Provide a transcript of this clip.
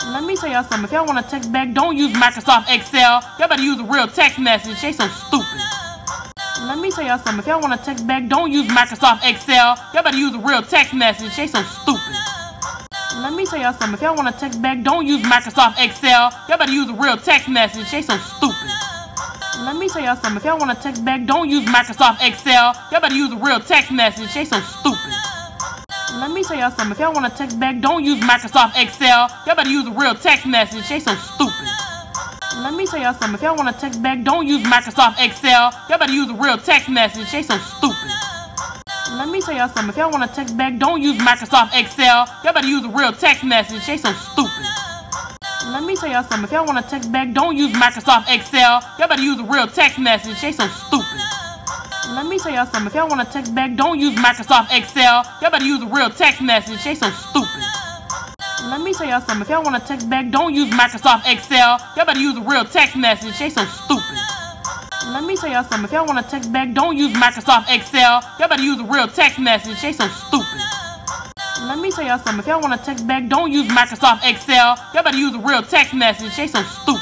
Let me tell y'all something. If y'all want to text back, don't use Microsoft Excel. Y'all better use a real text message. They so stupid. Let me tell y'all something. If y'all want to text back, don't use Microsoft Excel. Y'all better use a real text message. They so stupid. Let me tell y'all something. If y'all want to text back, don't use Microsoft Excel. Y'all better use a real text message. They so stupid. Let me tell y'all something. If y'all want to text back, don't use Microsoft Excel. Y'all better use a real text message. They so stupid. Let me tell y'all something. If y'all want to text back, don't use Microsoft Excel. Y'all better use a real text message. They so stupid. Let me tell y'all something. If y'all want to text back, don't use Microsoft Excel. Y'all better use a real text message. They so stupid. Let me tell y'all something. If y'all want to text back, don't use Microsoft Excel. Y'all better use a real text message. They so stupid. Let me tell y'all something. If y'all want to text back, don't use Microsoft Excel. Y'all better use a real text message. They so stupid. Let me tell y'all something. If y'all want to text back, don't use Microsoft Excel. Y'all better use a real text message. They so stupid. Let me tell y'all something. If y'all want to text back, don't use Microsoft Excel. Y'all better use a real text message. They so stupid. Let me tell y'all something. If y'all want to text back, don't use Microsoft Excel. Y'all better use a real text message. They so stupid. Let me tell y'all something. If y'all want to text back, don't use Microsoft Excel. Y'all better use a real text message. They so stupid.